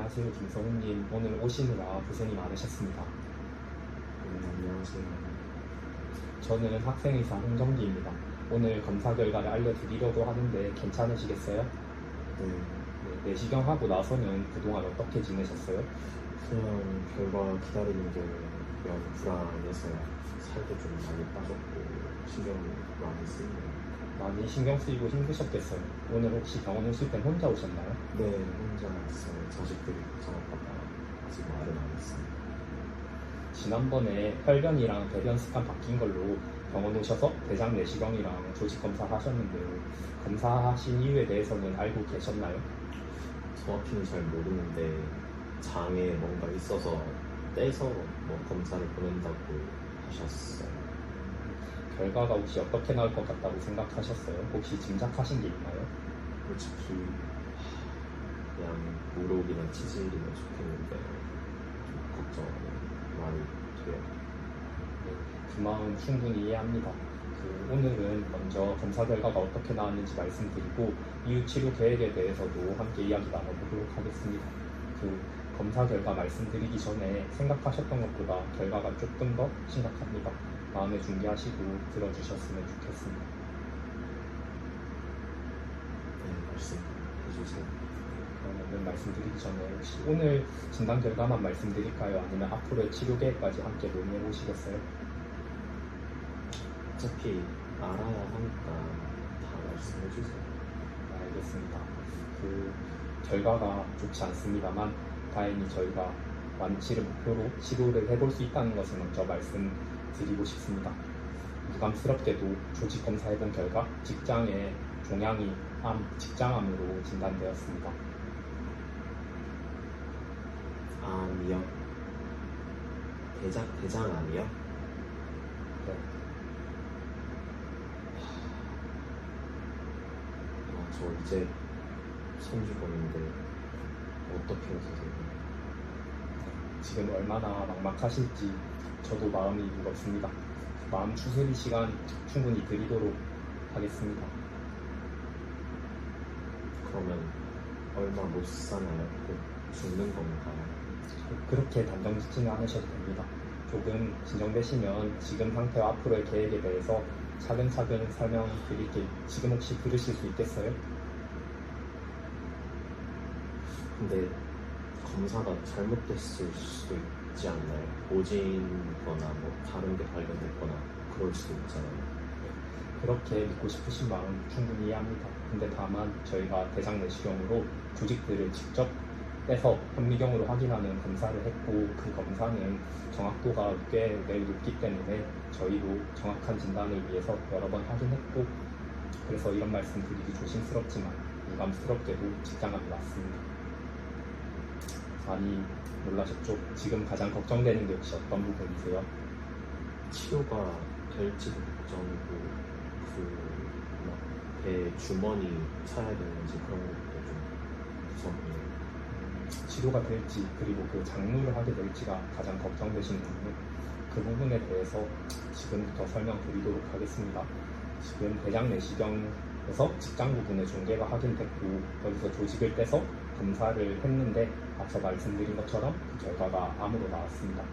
안녕하세요, 김성훈님. 오늘 오시느라 고생이 많으셨습니다. 안녕하세요. 저는 학생의사 홍정기입니다. 오늘 검사 결과를 알려드리려고 하는데 괜찮으시겠어요? 네, 네, 내시경하고 나서는 그동안 어떻게 지내셨어요? 그냥 결과 기다리는 게 영 불안해서요. 살도 좀 많이 빠졌고 신경 많이 쓰이네요. 많이 신경 쓰이고 힘드셨겠어요. 오늘 혹시 병원 오실 땐 혼자 오셨나요? 네, 혼자 왔어요. 자식들이 걱정할까봐 아직 말은 안 했어요. 지난번에 혈변이랑 배변 습관 바뀐 걸로 병원 오셔서 대장 내시경이랑 조직 검사 하셨는데요. 검사하신 이유에 대해서는 알고 계셨나요? 정확히는 잘 모르는데 장에 뭔가 있어서 떼서 뭐 검사를 보낸다고 하셨어요. 결과가 혹시 어떻게 나올 것 같다고 생각하셨어요? 혹시 짐작하신 게 있나요? 솔직히 그냥 무록이나 치질이면 좋겠는데 좀 걱정 많이 돼요. 네, 그 마음 충분히 이해합니다. 오늘은 먼저 검사 결과가 어떻게 나왔는지 말씀드리고 이후 치료 계획에 대해서도 함께 이야기 나눠보도록 하겠습니다. 검사 결과 말씀드리기 전에 생각하셨던 것보다 결과가 조금 더 심각합니다. 마음에 준비하시고 들어주셨으면 좋겠습니다. 네, 말씀해주세요. 그러면 말씀드리기 전에 혹시 오늘 진단 결과만 말씀드릴까요? 아니면 앞으로의 치료 계획까지 함께 논의해 보시겠어요? 어차피 알아야 하니까 다 말씀해주세요. 알겠습니다. 결과가 좋지 않습니다만 다행히 저희가 완치를 목표로 치료를 해볼 수 있다는 것을 먼저 말씀드리고 싶습니다. 유감스럽게도 조직 검사해본 결과 직장의 종양이 직장암으로 진단되었습니다. 암이요? 대장암이요? 네, 저 이제 손주 보는데 어떻게 해서 지금 얼마나 막막하실지 저도 마음이 무겁습니다. 마음 추스리 시간 충분히 드리도록 하겠습니다. 그러면 얼마 못 사나요? 꼭 죽는 건가요? 그렇게 단정 짓지는 않으셔도 됩니다. 조금 진정되시면 지금 상태와 앞으로의 계획에 대해서 차근차근 설명드릴게요. 지금 혹시 들으실 수 있겠어요? 근데 검사가 잘못됐을 수도 있지 않나요? 오진거나 뭐 다른 게 발견됐거나 그럴 수도 있잖아요. 그렇게 믿고 싶으신 마음 충분히 이해합니다. 근데 다만 저희가 대장 내시경으로 조직들을 직접 빼서 현미경으로 확인하는 검사를 했고 그 검사는 정확도가 꽤 매우 높기 때문에 저희도 정확한 진단을 위해서 여러 번 확인했고 그래서 이런 말씀 드리기 조심스럽지만 유감스럽게도 직장암이 왔습니다. 많이 놀라셨죠? 지금 가장 걱정되는 게 혹시 어떤 부분이세요? 치료가 될지도 걱정이고 배 주머니 차야 되는지 그런 것도 좀 무섭네요. 치료가 될지 그리고 그 장루를 하게 될지가 가장 걱정되시는 부분 그 부분에 대해서 지금부터 설명드리도록 하겠습니다. 지금 대장 내시경에서 직장 부분의 종괴가 확인됐고 여기서 조직을 떼서 검사를 했는데 앞서 말씀드린 것처럼 그 결과가 암으로 나왔습니다.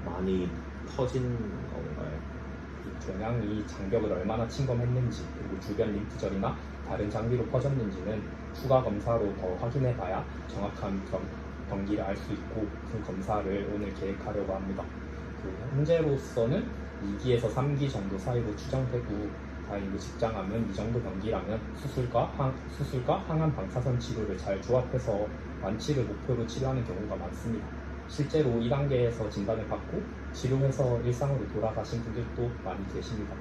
많이 터진 건가요? 이 종양이 장벽을 얼마나 침범했는지 그리고 주변 림프절이나 다른 장비로 퍼졌는지는 추가 검사로 더 확인해봐야 정확한 병기를 알 수 있고 그 검사를 오늘 계획하려고 합니다. 현재로서는 2기에서 3기 정도 사이로 추정되고 다행히도 직장암은 이 정도 병기라면 수술과 항암 방사선 치료를 잘 조합해서 완치를 목표로 치료하는 경우가 많습니다. 실제로 2단계에서 진단을 받고 치료해서 일상으로 돌아가신 분들도 많이 계십니다.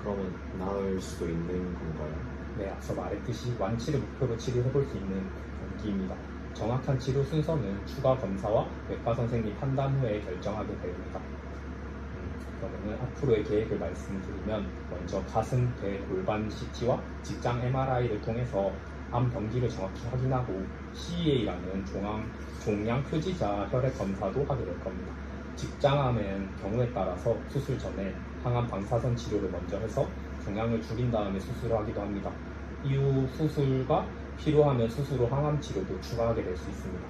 그러면 나을 수도 있는 건가요? 네, 앞서 말했듯이 완치를 목표로 치료해볼 수 있는 병기입니다. 정확한 치료 순서는 추가 검사와 외과 선생님 판단 후에 결정하게 됩니다. 그러면 앞으로의 계획을 말씀드리면 먼저 가슴, 배, 골반 CT와 직장 MRI를 통해서 암 병기를 정확히 확인하고 CEA라는 종양 표지자 혈액 검사도 하게 될 겁니다. 직장암의 경우에 따라서 수술 전에 항암 방사선 치료를 먼저 해서 종양을 줄인 다음에 수술을 하기도 합니다. 이후 수술과 필요하면 수술 후 항암 치료도 추가하게 될 수 있습니다.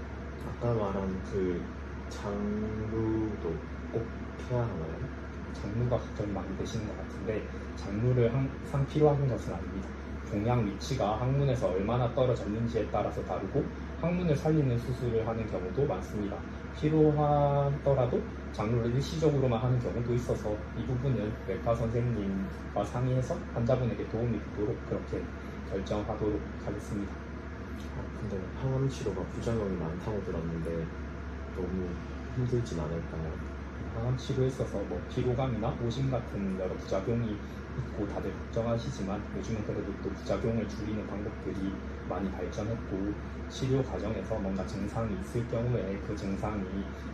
아까 말한 그 장루도 꼭 해야 하나요? 장루가 걱정이 많이 되시는 것 같은데 장루를 항상 필요한 것은 아닙니다. 종양 위치가 항문에서 얼마나 떨어졌는지에 따라서 다르고 항문을 살리는 수술을 하는 경우도 많습니다. 필요하더라도 장루를 일시적으로만 하는 경우도 있어서 이 부분은 외과 선생님과 상의해서 환자분에게 도움이 되도록 그렇게 결정하도록 하겠습니다. 근데 항암 치료가 부작용이 많다고 들었는데 너무 힘들진 않을까요? 항암 치료에 있어서 뭐 피로감이나 오심 같은 여러 부작용이 있고 다들 걱정하시지만 요즘은 그래도 또 부작용을 줄이는 방법들이 많이 발전했고 치료 과정에서 뭔가 증상이 있을 경우에 그 증상이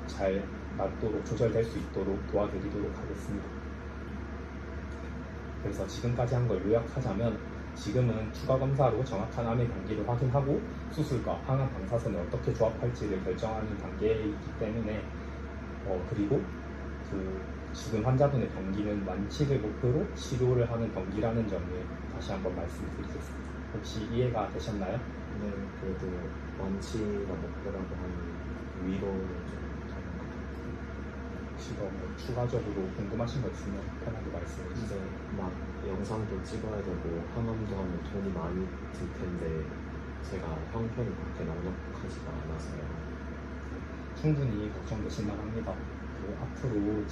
잘 낫도록 조절될 수 있도록 도와드리도록 하겠습니다. 그래서 지금까지 한 걸 요약하자면 지금은 추가 검사로 정확한 암의 병기를 확인하고 수술과 항암 방사선을 어떻게 조합할지를 결정하는 단계에 있기 때문에 그리고 지금 환자분의 병기는 완치를 목표로 치료를 하는 병기라는 점을 다시 한번 말씀드리겠습니다. 혹시 이해가 되셨나요? 네, 그래도 완치가 목표라고 하니 위로는 좀 되는 것 같아요. 혹시 뭐 추가적으로 궁금하신 거 있으면 편하게 말씀해 이제 주세요. 막 영상도 찍어야 되고 항암도 하면 돈이 많이 들 텐데 제가 형편이 그렇게 넉넉하지가 않아서요. 충분히 걱정되실만 합니다. 앞으로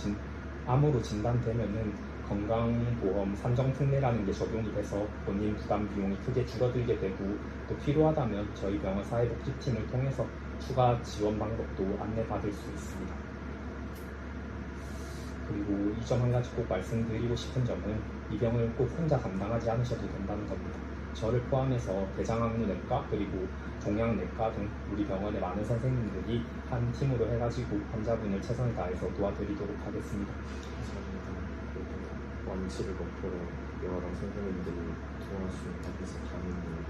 암으로 진단되면은 건강보험 산정특례라는 게 적용이 돼서 본인 부담 비용이 크게 줄어들게 되고 또 필요하다면 저희 병원 사회복지팀을 통해서 추가 지원 방법도 안내받을 수 있습니다. 그리고 이 점 한 가지 꼭 말씀드리고 싶은 점은 이 병을 꼭 혼자 감당하지 않으셔도 된다는 겁니다. 저를 포함해서 대장학문외과 그리고 종양내과 등 우리 병원의 많은 선생님들이 한 팀으로 해가지고 환자분을 최선을 다해서 도와드리도록 하겠습니다. 감사합니다. 그리고 완치를 목표로 여러 선생님들이 도와주신다고 해서 다행이네요.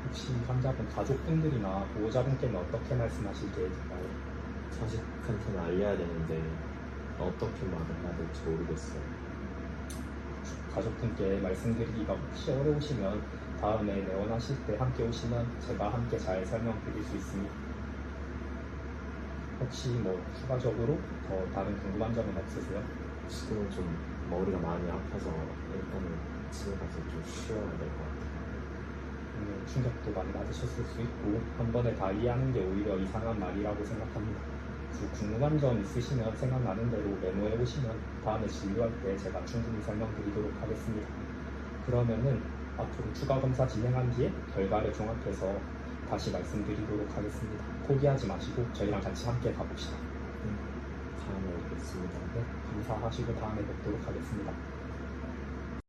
혹시 환자분 가족분들이나 보호자분께는 어떻게 말씀하실 계획인가요? 자식한테는 알려야 되는데 어떻게 말을 해야 될지 모르겠어요. 가족분께 말씀드리기가 혹시 어려우시면 다음에 내원하실 때 함께 오시면 제가 함께 잘 설명드릴 수 있습니다. 혹시 뭐 추가적으로 더 다른 궁금한 점은 없으세요? 지금은 좀 머리가 많이 아파서 일단은 집에 가서 좀 쉬어야 될 것 같아요. 충격도 많이 받으셨을 수 있고 한 번에 다 이해하는 게 오히려 이상한 말이라고 생각합니다. 궁금한 점 있으시면 생각나는 대로 메모해 오시면 다음에 진료할 때 제가 충분히 설명드리도록 하겠습니다. 그러면은 앞으로 추가 검사 진행한 뒤에 결과를 종합해서 다시 말씀드리도록 하겠습니다. 포기하지 마시고 저희랑 같이 함께 가봅시다. 다음에 뵙겠습니다. 네, 감사하시고 다음에 뵙도록 하겠습니다.